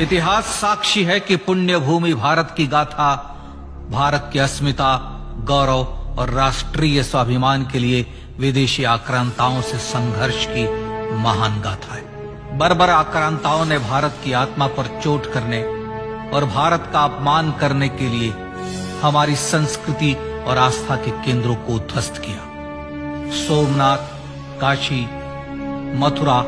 इतिहास साक्षी है कि पुण्य भूमि भारत की गाथा भारत की अस्मिता, गौरव और राष्ट्रीय स्वाभिमान के लिए विदेशी आक्रांताओं से संघर्ष की महान गाथा है। बर्बर आक्रांताओं ने भारत की आत्मा पर चोट करने और भारत का अपमान करने के लिए हमारी संस्कृति और आस्था के केंद्रों को ध्वस्त किया। सोमनाथ, काशी, मथुरा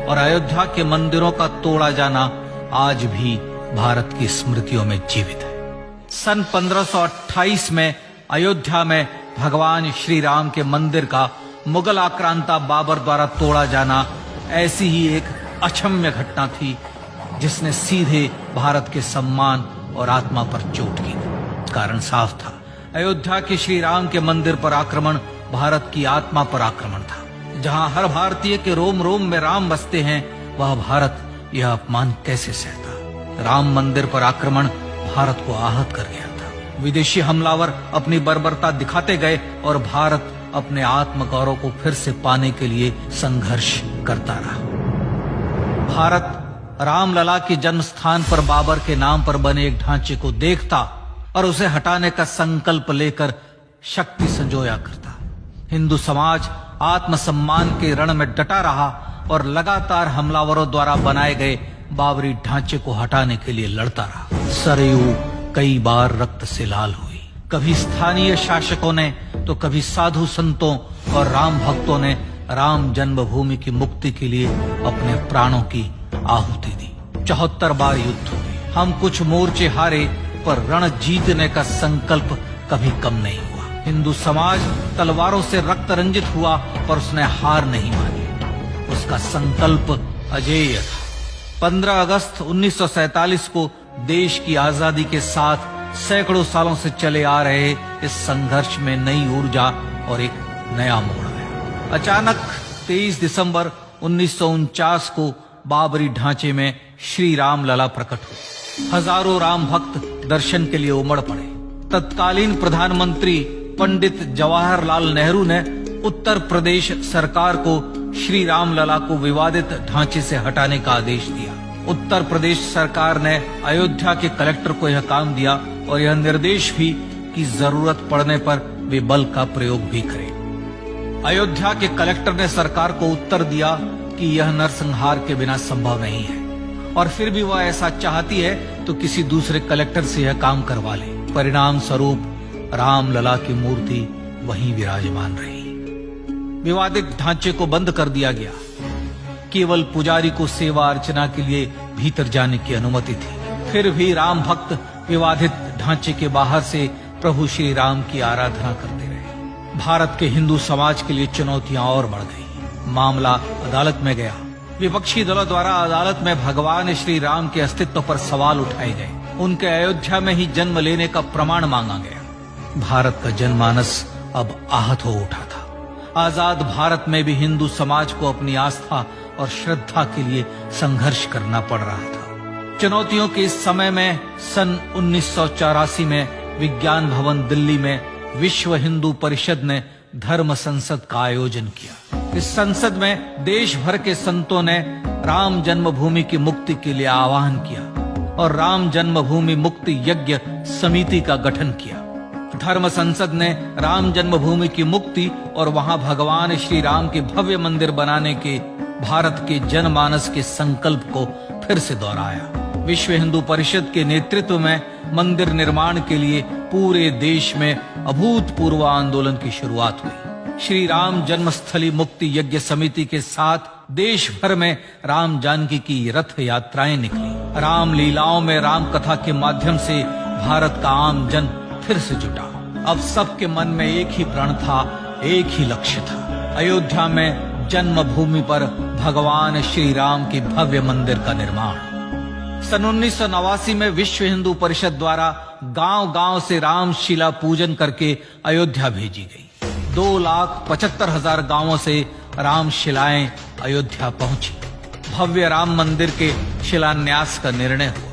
और अयोध्या के मंदिरों का तोड़ा जाना आज भी भारत की स्मृतियों में जीवित है। सन 1528 में अयोध्या में भगवान श्री राम के मंदिर का मुगल आक्रांता बाबर द्वारा तोड़ा जाना ऐसी ही एक अक्षम्य घटना थी जिसने सीधे भारत के सम्मान और आत्मा पर चोट की। कारण साफ था, अयोध्या के श्री राम के मंदिर पर आक्रमण भारत की आत्मा पर आक्रमण था। जहां हर भारतीय के रोम रोम में राम बसते हैं, वह भारत यह अपमान कैसे सहता। राम मंदिर पर आक्रमण भारत को आहत कर गया था। विदेशी हमलावर अपनी बर्बरता दिखाते गए और भारत अपने आत्मगौरव को फिर से पाने के लिए संघर्ष करता रहा। भारत रामलला के जन्म स्थान पर बाबर के नाम पर बने एक ढांचे को देखता और उसे हटाने का संकल्प लेकर शक्ति संजोया करता। हिंदू समाज आत्मसम्मान के रण में डटा रहा और लगातार हमलावरों द्वारा बनाए गए बाबरी ढांचे को हटाने के लिए लड़ता रहा। सरयू कई बार रक्त से लाल हुई। कभी स्थानीय शासकों ने तो कभी साधु संतों और राम भक्तों ने राम जन्मभूमि की मुक्ति के लिए अपने प्राणों की आहुति दी। 74 बार युद्ध हुए। हम कुछ मोर्चे हारे, पर रण जीतने का संकल्प कभी कम नहीं हुआ। हिंदू समाज तलवारों से रक्त रंजित हुआ, पर उसने हार नहीं मानी। उसका संकल्प अजेय था। 15 अगस्त 1947 को देश की आजादी के साथ सैकड़ों सालों से चले आ रहे इस संघर्ष में नई ऊर्जा और एक नया मोड़ आया। अचानक 23 दिसंबर 1949 को बाबरी ढांचे में श्री राम लला प्रकट हुए। हजारों राम भक्त दर्शन के लिए उमड़ पड़े। तत्कालीन प्रधानमंत्री पंडित जवाहरलाल नेहरू ने उत्तर प्रदेश सरकार को श्री राम लला को विवादित ढांचे से हटाने का आदेश दिया। उत्तर प्रदेश सरकार ने अयोध्या के कलेक्टर को यह काम दिया और यह निर्देश भी कि जरूरत पड़ने पर वे बल का प्रयोग भी करें। अयोध्या के कलेक्टर ने सरकार को उत्तर दिया कि यह नरसंहार के बिना संभव नहीं है, और फिर भी वह ऐसा चाहती है तो किसी दूसरे कलेक्टर से यह काम करवा ले। परिणाम स्वरूप रामलला की मूर्ति वहीं विराजमान रही। विवादित ढांचे को बंद कर दिया गया। केवल पुजारी को सेवा अर्चना के लिए भीतर जाने की अनुमति थी। फिर भी राम भक्त विवादित ढांचे के बाहर से प्रभु श्री राम की आराधना करते रहे। भारत के हिंदू समाज के लिए चुनौतियां और बढ़ गई। मामला अदालत में गया। विपक्षी दलों द्वारा अदालत में भगवान श्री राम के अस्तित्व पर सवाल उठाए गए। उनके अयोध्या में ही जन्म लेने का प्रमाण मांगा गया। भारत का जनमानस अब आहत हो उठा था। आजाद भारत में भी हिंदू समाज को अपनी आस्था और श्रद्धा के लिए संघर्ष करना पड़ रहा था। चुनौतियों के इस समय में सन 1984 में विज्ञान भवन दिल्ली में विश्व हिंदू परिषद ने धर्म संसद का आयोजन किया। इस संसद में देश भर के संतों ने राम जन्मभूमि की मुक्ति के लिए आह्वान किया और राम जन्मभूमि मुक्ति यज्ञ समिति का गठन किया। धर्म संसद ने राम जन्मभूमि की मुक्ति और वहां भगवान श्री राम के भव्य मंदिर बनाने के भारत के जनमानस के संकल्प को फिर से दोहराया। विश्व हिंदू परिषद के नेतृत्व में मंदिर निर्माण के लिए पूरे देश में अभूतपूर्व आंदोलन की शुरुआत हुई। श्री राम जन्मस्थली मुक्ति यज्ञ समिति के साथ देश भर में राम जानकी की रथ यात्राएं निकली। राम लीलाओं में राम कथा के माध्यम से भारत का आम जन फिर से जुटा। अब सबके मन में एक ही प्रण था, एक ही लक्ष्य था। अयोध्या में जन्मभूमि पर भगवान श्री राम के भव्य मंदिर का निर्माण। सन 1989 में विश्व हिंदू परिषद द्वारा गांव-गांव से रामशिला पूजन करके अयोध्या भेजी गई। 2,75,000 गांवों से रामशिलाएं अयोध्या पहुंची। भव्य राम मंदिर के शिलान्यास का निर्णय हुआ।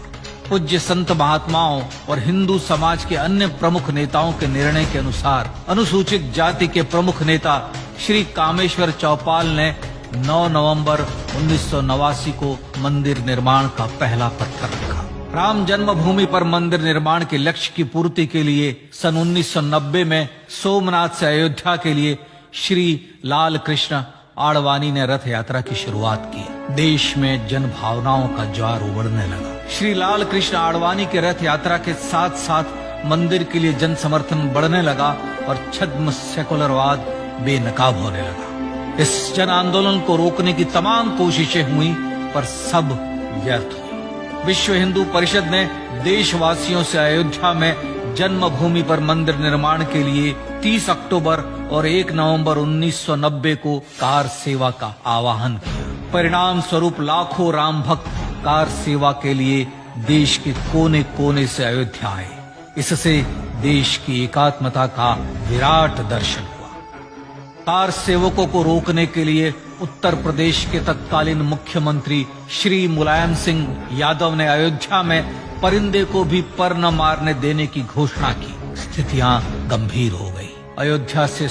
पूज्य संत महात्माओं और हिंदू समाज के अन्य प्रमुख नेताओं के निर्णय के अनुसार अनुसूचित जाति के प्रमुख नेता श्री कामेश्वर चौपाल ने 9 नवंबर 1989 को मंदिर निर्माण का पहला पत्थर रखा। राम जन्मभूमि पर मंदिर निर्माण के लक्ष्य की पूर्ति के लिए सन 1990 में सोमनाथ से अयोध्या के लिए श्री लाल कृष्ण आडवाणी ने रथ यात्रा की शुरुआत की। देश में जन भावनाओं का ज्वार उमड़ने लगा। श्री लाल कृष्ण आडवाणी के रथ यात्रा के साथ साथ मंदिर के लिए जन समर्थन बढ़ने लगा और छद्म सेकुलरवाद बेनकाब होने लगा। इस जन आंदोलन को रोकने की तमाम कोशिशें हुई पर सब व्यर्थ हुई। विश्व हिंदू परिषद ने देशवासियों से अयोध्या में जन्मभूमि पर मंदिर निर्माण के लिए 30 अक्टूबर और 1 नवंबर 1990 को कार सेवा का आह्वान किया। परिणाम स्वरूप लाखों राम भक्त कार सेवा के लिए देश के कोने कोने से अयोध्या आए। इससे देश की एकात्मता का विराट दर्शन हुआ। कार सेवकों को रोकने के लिए उत्तर प्रदेश के तत्कालीन मुख्यमंत्री श्री मुलायम सिंह यादव ने अयोध्या में परिंदे को भी पर न मारने देने की घोषणा की। स्थितियां गंभीर हो गई। अयोध्या से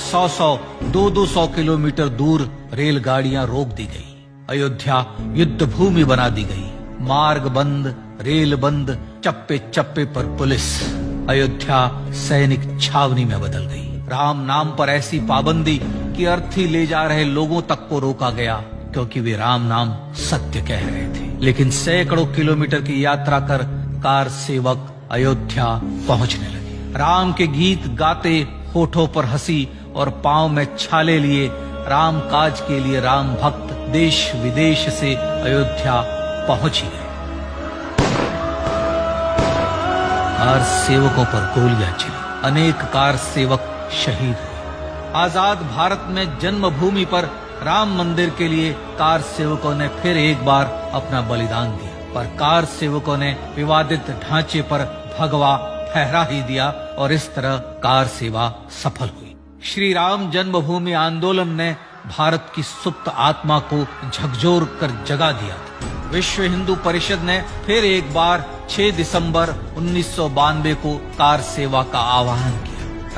200 किलोमीटर दूर रेलगाड़ियां रोक दी गई। अयोध्या युद्ध भूमि बना दी गई। मार्ग बंद, रेल बंद, चप्पे चप्पे पर पुलिस। अयोध्या सैनिक छावनी में बदल गई। राम नाम पर ऐसी पाबंदी कि अर्थी ले जा रहे लोगों तक को रोका गया क्योंकि वे राम नाम सत्य कह रहे थे। लेकिन सैकड़ों किलोमीटर की यात्रा कर कार सेवक अयोध्या पहुंचने लगे। राम के गीत गाते, होठों पर हंसी और पांव में छाले लिए राम काज के लिए राम भक्त देश विदेश से अयोध्या पहुंच ही गए। कार सेवकों पर गोलियां चली। अनेक कार सेवक शहीद हुए। आजाद भारत में जन्मभूमि पर राम मंदिर के लिए कार सेवकों ने फिर एक बार अपना बलिदान दिया, पर कार सेवकों ने विवादित ढांचे पर भगवा फहरा ही दिया और इस तरह कार सेवा सफल हुई। श्री राम जन्मभूमि आंदोलन ने भारत की सुप्त आत्मा को झकझोर कर जगा दिया था। विश्व हिंदू परिषद ने फिर एक बार 6 दिसंबर 1992 को कार सेवा का आह्वान किया।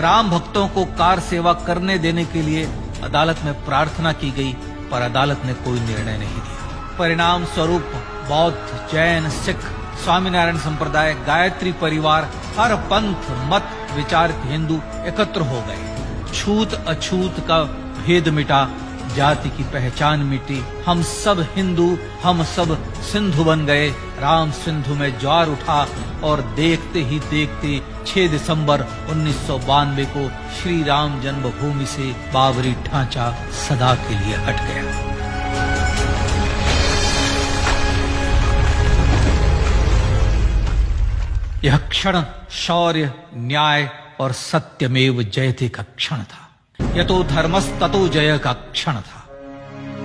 राम भक्तों को कार सेवा करने देने के लिए अदालत में प्रार्थना की गई, पर अदालत ने कोई निर्णय नहीं दिया। परिणाम स्वरूप बौद्ध, जैन, सिख, स्वामीनारायण संप्रदाय, गायत्री परिवार, हर पंथ, मत, विचार के हिंदू एकत्र हो गए। छूत अछूत का भेद मिटा, जाति की पहचान मिटी। हम सब हिंदू, हम सब सिंधु बन गए। राम सिंधु में ज्वार उठा और देखते ही देखते 6 दिसंबर 1992 को श्री राम जन्मभूमि से बाबरी ढांचा सदा के लिए हट गया। यह क्षण शौर्य, न्याय और सत्यमेव जयते का क्षण था। यह तो धर्मस्ततो जय का क्षण था।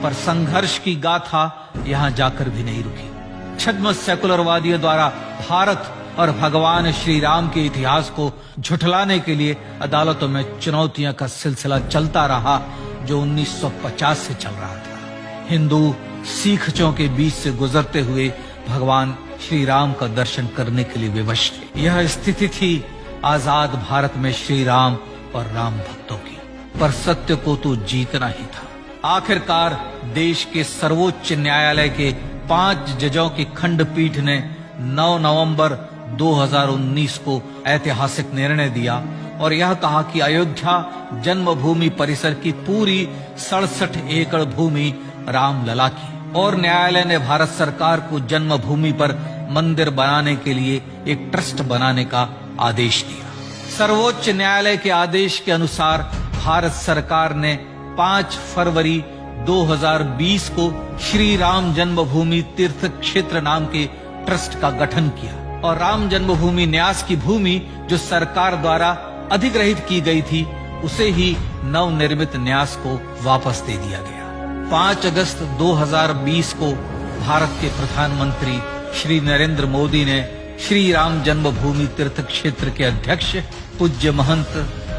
पर संघर्ष की गाथा यहां जाकर भी नहीं रुकी। छद्म सेकुलरवादियों द्वारा भारत और भगवान श्री राम के इतिहास को झुठलाने के लिए अदालतों में चुनौतियों का सिलसिला चलता रहा, जो 1950 से चल रहा था। हिंदू सिखों के बीच से गुजरते हुए भगवान श्री राम का दर्शन करने के लिए विवश थे। यह स्थिति थी आजाद भारत में श्री राम और राम भक्तों की। पर सत्य को तो जीतना ही था। आखिरकार देश के सर्वोच्च न्यायालय के 5 जजों की खंडपीठ ने 9 नवंबर 2019 को ऐतिहासिक निर्णय दिया और यह कहा कि अयोध्या जन्मभूमि परिसर की पूरी 67 एकड़ भूमि रामलला की। और न्यायालय ने भारत सरकार को जन्मभूमि पर मंदिर बनाने के लिए एक ट्रस्ट बनाने का आदेश दिया। सर्वोच्च न्यायालय के आदेश के अनुसार भारत सरकार ने 5 फरवरी 2020 को श्री राम जन्मभूमि तीर्थ क्षेत्र नाम के ट्रस्ट का गठन किया और राम जन्मभूमि न्यास की भूमि जो सरकार द्वारा अधिग्रहित की गई थी, उसे ही नवनिर्मित न्यास को वापस दे दिया गया। 5 अगस्त 2020 को भारत के प्रधानमंत्री श्री नरेंद्र मोदी ने श्री राम जन्मभूमि तीर्थ क्षेत्र के अध्यक्ष पूज्य महंत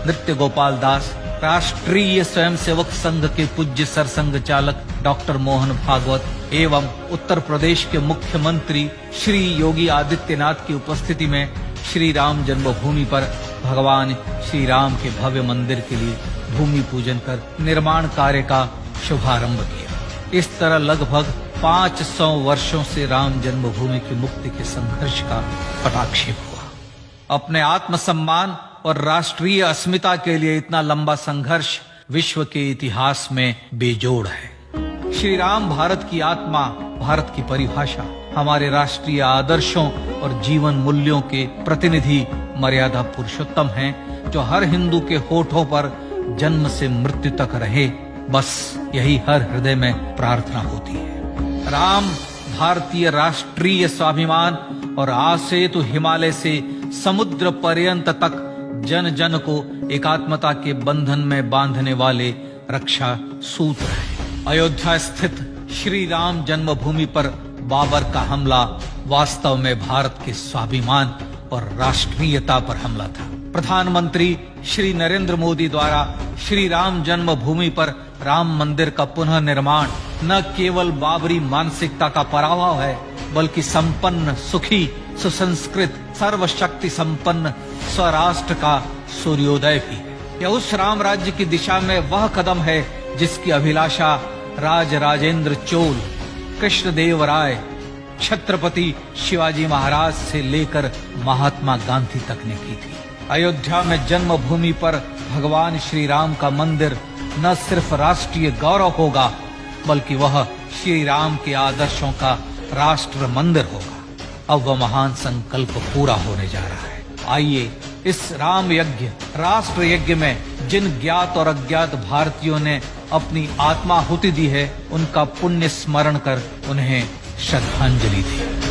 नृत्य गोपाल दास, राष्ट्रीय स्वयंसेवक संघ के पूज्य सरसंघ चालक डॉक्टर मोहन भागवत एवं उत्तर प्रदेश के मुख्यमंत्री श्री योगी आदित्यनाथ की उपस्थिति में श्री राम जन्मभूमि पर भगवान श्री राम के भव्य मंदिर के लिए भूमि पूजन कर निर्माण कार्य का शुभारंभ किया। इस तरह लगभग 500 वर्षों से राम जन्मभूमि की मुक्ति के संघर्ष का पटाक्षेप हुआ। अपने आत्मसम्मान और राष्ट्रीय अस्मिता के लिए इतना लंबा संघर्ष विश्व के इतिहास में बेजोड़ है। श्री राम भारत की आत्मा, भारत की परिभाषा, हमारे राष्ट्रीय आदर्शों और जीवन मूल्यों के प्रतिनिधि मर्यादा पुरुषोत्तम हैं, जो हर हिंदू के होठों पर जन्म से मृत्यु तक रहे। बस यही हर हृदय में प्रार्थना होती है। राम भारतीय राष्ट्रीय स्वाभिमान और आसेतु हिमालय से समुद्र पर्यंत तक जन जन को एकात्मता के बंधन में बांधने वाले रक्षा सूत्र है। अयोध्या स्थित श्री राम जन्मभूमि पर बाबर का हमला वास्तव में भारत के स्वाभिमान और राष्ट्रीयता पर हमला था। प्रधानमंत्री श्री नरेंद्र मोदी द्वारा श्री राम जन्मभूमि पर राम मंदिर का पुनः निर्माण न केवल बाबरी मानसिकता का पराभव है, बल्कि संपन्न, सुखी, सुसंस्कृत, सर्वशक्ति संपन्न स्वराष्ट्र का सूर्योदय भी है। यह उस राम राज्य की दिशा में वह कदम है जिसकी अभिलाषा राज राजेंद्र चोल, कृष्णदेव राय, छत्रपति शिवाजी महाराज से लेकर महात्मा गांधी तक ने की थी। अयोध्या में जन्मभूमि पर भगवान श्री राम का मंदिर न सिर्फ राष्ट्रीय गौरव होगा, बल्कि वह श्री राम के आदर्शों का राष्ट्र मंदिर होगा। अब वह महान संकल्प पूरा होने जा रहा है। आइए इस राम यज्ञ, राष्ट्र यज्ञ में जिन ज्ञात और अज्ञात भारतीयों ने अपनी आत्माहुति दी है, उनका पुण्य स्मरण कर उन्हें श्रद्धांजलि दी।